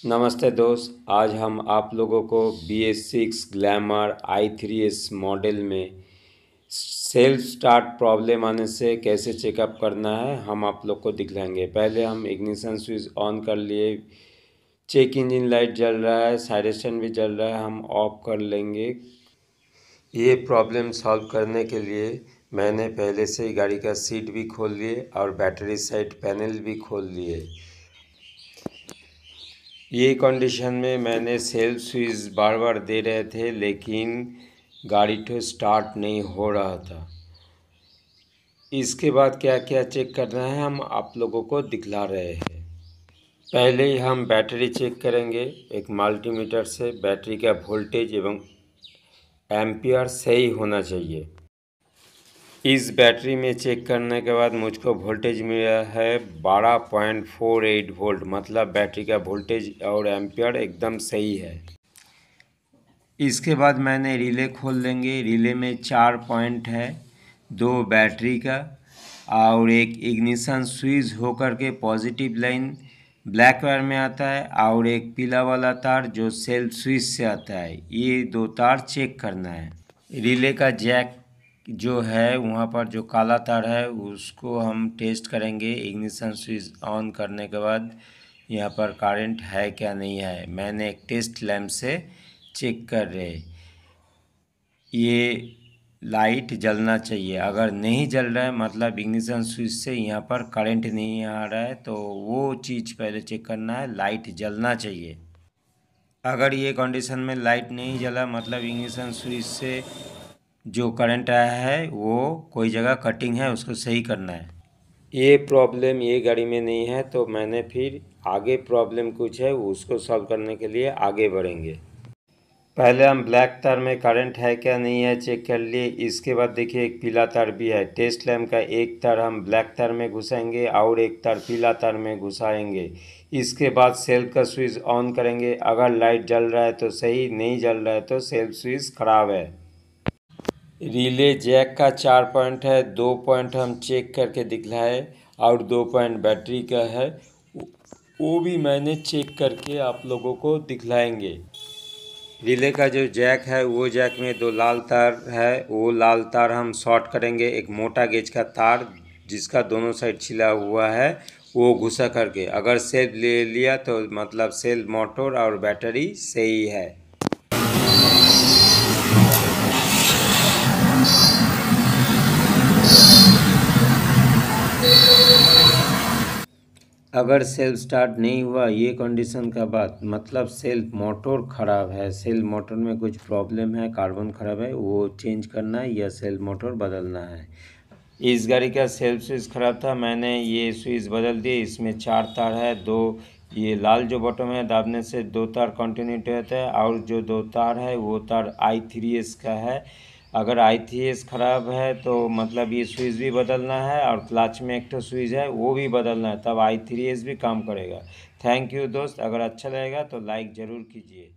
नमस्ते दोस्त, आज हम आप लोगों को BS6 ग्लैमर i3s मॉडल में सेल्फ स्टार्ट प्रॉब्लम आने से कैसे चेकअप करना है हम आप लोग को दिखलाएंगे। पहले हम इग्निशन स्विच ऑन कर लिए, चेक इंजन लाइट जल रहा है, साइड स्टैंड भी जल रहा है, हम ऑफ कर लेंगे। ये प्रॉब्लम सॉल्व करने के लिए मैंने पहले से ही गाड़ी का सीट भी खोल लिए और बैटरी साइड पैनल भी खोल लिए। ये कंडीशन में मैंने सेल्फ स्विच बार बार दे रहे थे लेकिन गाड़ी तो स्टार्ट नहीं हो रहा था। इसके बाद क्या क्या चेक करना है हम आप लोगों को दिखला रहे हैं। पहले ही हम बैटरी चेक करेंगे। एक मल्टीमीटर से बैटरी का वोल्टेज एवं एम्पियर सही होना चाहिए। इस बैटरी में चेक करने के बाद मुझको वोल्टेज मिला है 12.48 वोल्ट, मतलब बैटरी का वोल्टेज और एम्पियर एकदम सही है। इसके बाद मैंने रिले खोल लेंगे। रिले में 4 पॉइंट है, 2 बैटरी का और एक इग्निशन स्विच होकर के पॉजिटिव लाइन ब्लैक वायर में आता है और एक पीला वाला तार जो सेल्फ स्विच से आता है। ये 2 तार चेक करना है। रिले का जैक जो है वहाँ पर जो काला तार है उसको हम टेस्ट करेंगे। इग्निशन स्विच ऑन करने के बाद यहाँ पर करंट है क्या नहीं है, मैंने एक टेस्ट लैंप से चेक कर रहे। ये लाइट जलना चाहिए, अगर नहीं जल रहा है मतलब इग्निशन स्विच से यहाँ पर करंट नहीं आ रहा है, तो वो चीज़ पहले चेक करना है। लाइट जलना चाहिए। अगर ये कंडीशन में लाइट नहीं जला मतलब इग्निशन स्विच से जो करंट आया है वो कोई जगह कटिंग है, उसको सही करना है। ये प्रॉब्लम ये गाड़ी में नहीं है तो मैंने फिर आगे प्रॉब्लम कुछ है उसको सॉल्व करने के लिए आगे बढ़ेंगे। पहले हम ब्लैक तार में करंट है क्या नहीं है चेक कर लिए। इसके बाद देखिए एक पीला तार भी है। टेस्ट लैंप का एक तार हम ब्लैक तार में घुसाएंगे और एक तार पीला तार में घुसाएंगे। इसके बाद सेल्फ का स्विच ऑन करेंगे। अगर लाइट जल रहा है तो सही, नहीं जल रहा है तो सेल्फ स्विच खराब है। रिले जैक का 4 पॉइंट है, 2 पॉइंट हम चेक करके दिखलाए और 2 पॉइंट बैटरी का है, वो भी मैंने चेक करके आप लोगों को दिखलाएंगे। रिले का जो जैक है वो जैक में 2 लाल तार है, वो लाल तार हम शॉर्ट करेंगे। एक मोटा गेज का तार जिसका दोनों साइड छिला हुआ है वो घुसा करके, अगर सेल्फ ले लिया तो मतलब सेल्फ मोटर और बैटरी सही है। अगर सेल्फ स्टार्ट नहीं हुआ ये कंडीशन का बात मतलब सेल्फ मोटर ख़राब है, सेल्फ मोटर में कुछ प्रॉब्लम है, कार्बन ख़राब है, वो चेंज करना है या सेल्फ मोटर बदलना है। इस गाड़ी का सेल्फ स्विच ख़राब था, मैंने ये स्विच बदल दिए। इसमें 4 तार है, 2 ये लाल जो बटन है दाबने से 2 तार कंटिन्यूटी होता है और जो 2 तार है वो तार i3s का है। अगर i3s ख़राब है तो मतलब ये स्विच भी बदलना है और क्लच में एक तो स्विच है वो भी बदलना है, तब i3s भी काम करेगा। थैंक यू दोस्त, अगर अच्छा लगेगा तो लाइक ज़रूर कीजिए।